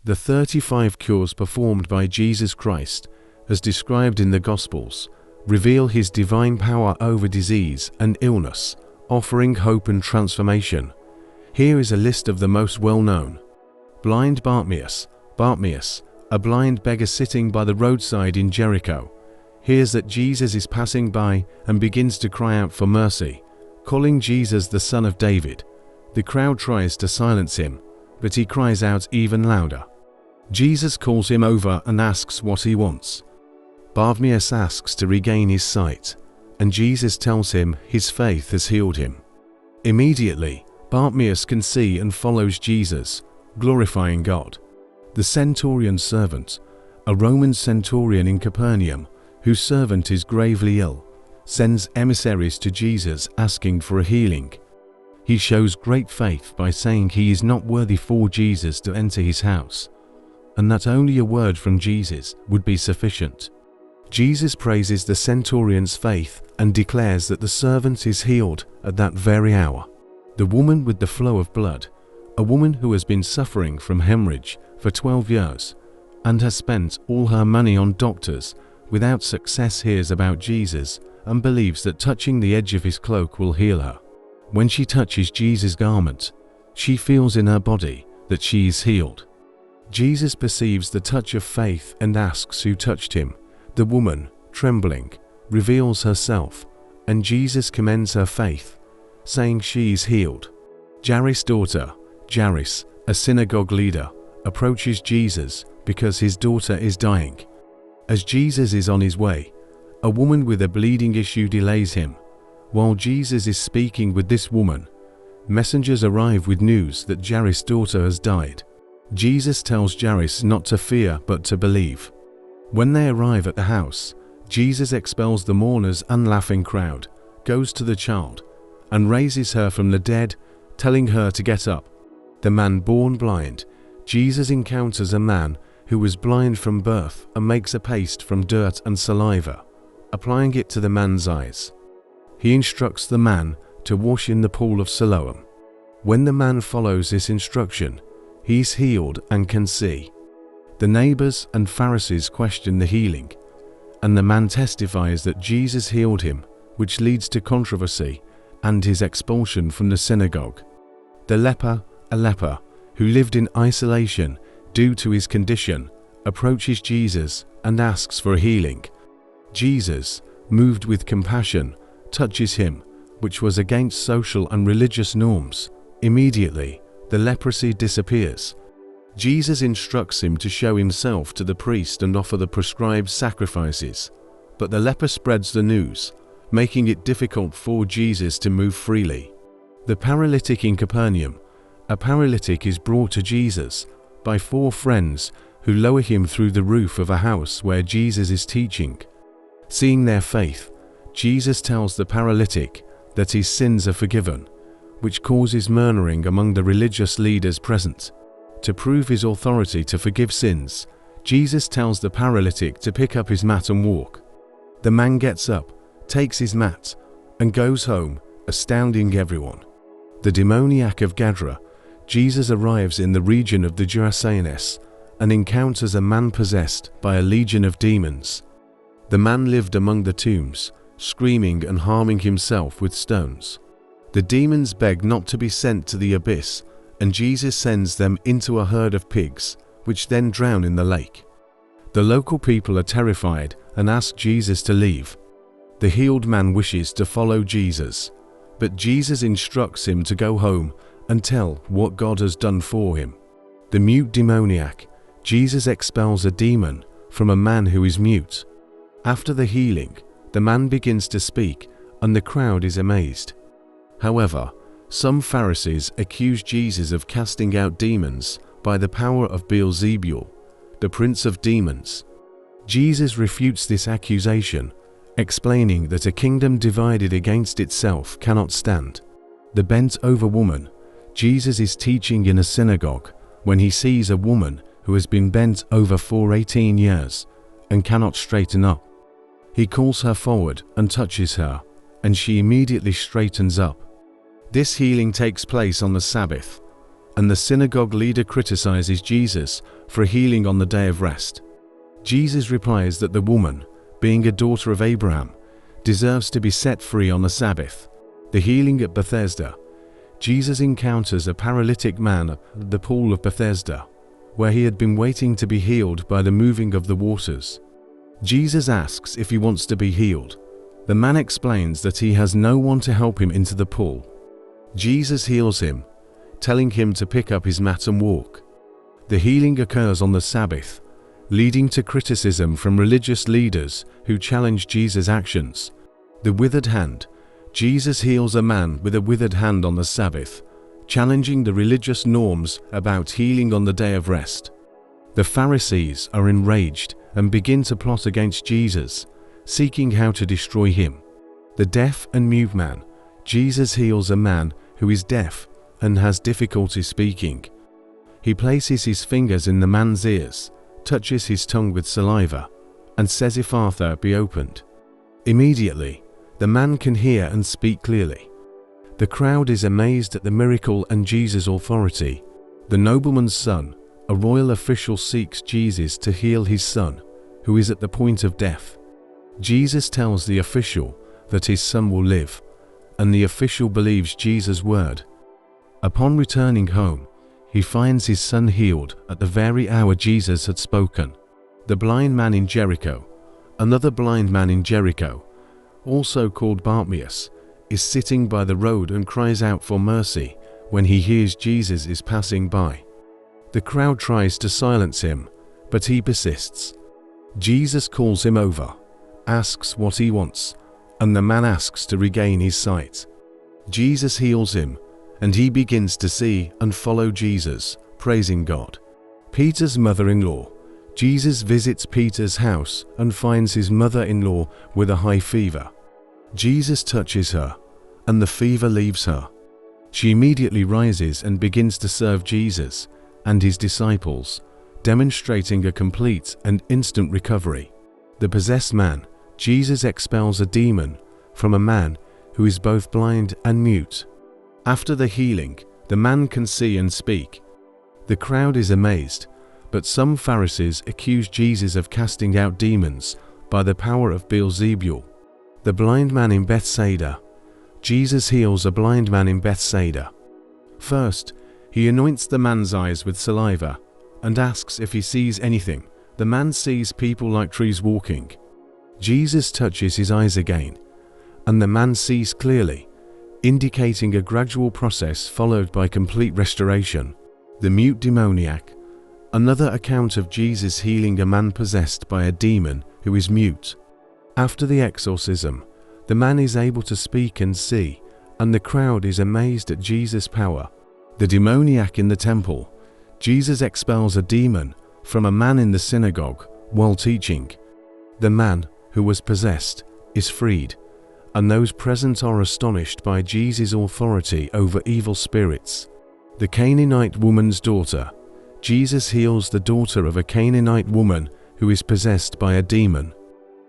The 35 cures performed by Jesus Christ, as described in the Gospels, reveal his divine power over disease and illness, offering hope and transformation. Here is a list of the most well-known. Blind Bartimaeus. Bartimaeus, a blind beggar sitting by the roadside in Jericho, hears that Jesus is passing by and begins to cry out for mercy, calling Jesus the Son of David. The crowd tries to silence him, but he cries out even louder. Jesus calls him over and asks what he wants. Bartimaeus asks to regain his sight, and Jesus tells him his faith has healed him. Immediately, Bartimaeus can see and follows Jesus, glorifying God. The centurion's servant, a Roman centurion in Capernaum, whose servant is gravely ill, sends emissaries to Jesus asking for a healing. He shows great faith by saying he is not worthy for Jesus to enter his house, and that only a word from Jesus would be sufficient. Jesus praises the centurion's faith and declares that the servant is healed at that very hour. The woman with the flow of blood, a woman who has been suffering from hemorrhage for 12 years and has spent all her money on doctors without success, hears about Jesus and believes that touching the edge of his cloak will heal her. When she touches Jesus' garment, she feels in her body that she is healed. Jesus perceives the touch of faith and asks who touched him. The woman, trembling, reveals herself, and Jesus commends her faith, saying she is healed. Jairus' daughter, Jairus, a synagogue leader, approaches Jesus because his daughter is dying. As Jesus is on his way, a woman with a bleeding issue delays him. While Jesus is speaking with this woman, messengers arrive with news that Jairus' daughter has died. Jesus tells Jairus not to fear but to believe. When they arrive at the house, Jesus expels the mourners and laughing crowd, goes to the child, and raises her from the dead, telling her to get up. The man born blind, Jesus encounters a man who was blind from birth and makes a paste from dirt and saliva, applying it to the man's eyes. He instructs the man to wash in the pool of Siloam. When the man follows this instruction, he is healed and can see. The neighbors and Pharisees question the healing, and the man testifies that Jesus healed him, which leads to controversy and his expulsion from the synagogue. The leper, a leper who lived in isolation due to his condition, approaches Jesus and asks for a healing. Jesus, moved with compassion, touches him, which was against social and religious norms. Immediately, the leprosy disappears. Jesus instructs him to show himself to the priest and offer the prescribed sacrifices, but the leper spreads the news, making it difficult for Jesus to move freely. The paralytic in Capernaum. A paralytic is brought to Jesus by 4 friends who lower him through the roof of a house where Jesus is teaching. Seeing their faith, Jesus tells the paralytic that his sins are forgiven, which causes murmuring among the religious leaders present. To prove his authority to forgive sins, Jesus tells the paralytic to pick up his mat and walk. The man gets up, takes his mat, and goes home, astounding everyone. The demoniac of Gadara. Jesus arrives in the region of the Gerasenes and encounters a man possessed by a legion of demons. The man lived among the tombs, screaming and harming himself with stones. The demons beg not to be sent to the abyss, and Jesus sends them into a herd of pigs, which then drown in the lake. The local people are terrified and ask Jesus to leave. The healed man wishes to follow Jesus, but Jesus instructs him to go home and tell what God has done for him. The mute demoniac. Jesus expels a demon from a man who is mute. After the healing, the man begins to speak, and the crowd is amazed. However, some Pharisees accuse Jesus of casting out demons by the power of Beelzebul, the prince of demons. Jesus refutes this accusation, explaining that a kingdom divided against itself cannot stand. The bent-over woman. Jesus is teaching in a synagogue when he sees a woman who has been bent over for 18 years and cannot straighten up. He calls her forward and touches her, and she immediately straightens up. This healing takes place on the Sabbath, and the synagogue leader criticizes Jesus for healing on the day of rest. Jesus replies that the woman, being a daughter of Abraham, deserves to be set free on the Sabbath. The healing at Bethesda. Jesus encounters a paralytic man at the pool of Bethesda, where he had been waiting to be healed by the moving of the waters. Jesus asks if he wants to be healed. The man explains that he has no one to help him into the pool. Jesus heals him, telling him to pick up his mat and walk. The healing occurs on the Sabbath, leading to criticism from religious leaders who challenge Jesus' actions. The withered hand. Jesus heals a man with a withered hand on the Sabbath, challenging the religious norms about healing on the day of rest. The Pharisees are enraged and begin to plot against Jesus, seeking how to destroy him. The deaf and mute man. Jesus heals a man who is deaf and has difficulty speaking. He places his fingers in the man's ears, touches his tongue with saliva, and says, "Ephphatha, be opened." Immediately, the man can hear and speak clearly. The crowd is amazed at the miracle and Jesus' authority. The nobleman's son, a royal official, seeks Jesus to heal his son, who is at the point of death. Jesus tells the official that his son will live, and the official believes Jesus' word. Upon returning home, he finds his son healed at the very hour Jesus had spoken. The blind man in Jericho. Another blind man in Jericho, also called Bartimaeus, is sitting by the road and cries out for mercy when he hears Jesus is passing by. The crowd tries to silence him, but he persists. Jesus calls him over, asks what he wants, and the man asks to regain his sight. Jesus heals him, and he begins to see and follow Jesus, praising God. Peter's mother-in-law. Jesus visits Peter's house and finds his mother-in-law with a high fever. Jesus touches her, and the fever leaves her. She immediately rises and begins to serve Jesus and his disciples, demonstrating a complete and instant recovery. The possessed man. Jesus expels a demon from a man who is both blind and mute. After the healing, the man can see and speak. The crowd is amazed, but some Pharisees accuse Jesus of casting out demons by the power of Beelzebul. The blind man in Bethsaida. Jesus heals a blind man in Bethsaida. First, he anoints the man's eyes with saliva and asks if he sees anything. The man sees people like trees walking. Jesus touches his eyes again, and the man sees clearly, indicating a gradual process followed by complete restoration. The mute demoniac. Another account of Jesus healing a man possessed by a demon who is mute. After the exorcism, the man is able to speak and see, and the crowd is amazed at Jesus' power. The demoniac in the temple. Jesus expels a demon from a man in the synagogue while teaching. The man who was possessed is freed, and those present are astonished by Jesus' authority over evil spirits. The Canaanite woman's daughter. Jesus heals the daughter of a Canaanite woman who is possessed by a demon.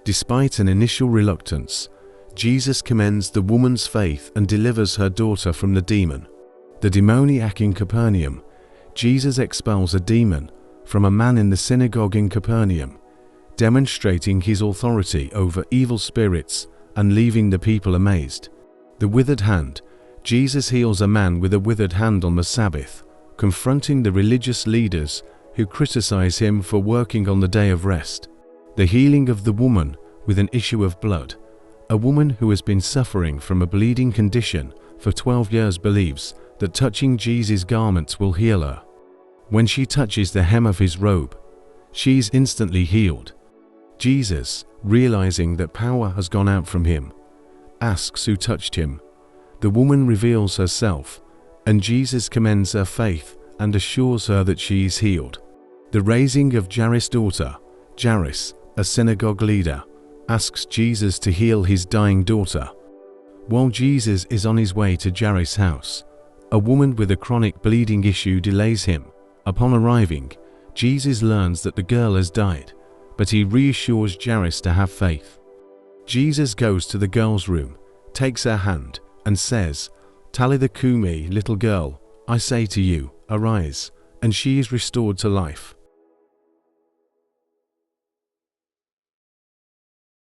Despite an initial reluctance, Jesus commends the woman's faith and delivers her daughter from the demon. The demoniac in Capernaum. Jesus expels a demon from a man in the synagogue in Capernaum, demonstrating his authority over evil spirits and leaving the people amazed. The withered hand. Jesus heals a man with a withered hand on the Sabbath, confronting the religious leaders who criticize him for working on the day of rest. The healing of the woman with an issue of blood. A woman who has been suffering from a bleeding condition for 12 years believes that touching Jesus' garments will heal her. When she touches the hem of his robe, she is instantly healed. Jesus, realizing that power has gone out from him, asks who touched him. The woman reveals herself, and Jesus commends her faith and assures her that she is healed. The raising of Jairus' daughter. Jairus, a synagogue leader, asks Jesus to heal his dying daughter. While Jesus is on his way to Jairus' house, a woman with a chronic bleeding issue delays him. Upon arriving, Jesus learns that the girl has died, but he reassures Jairus to have faith. Jesus goes to the girl's room, takes her hand, and says, "Talitha kumi, little girl, I say to you, arise, and she is restored to life.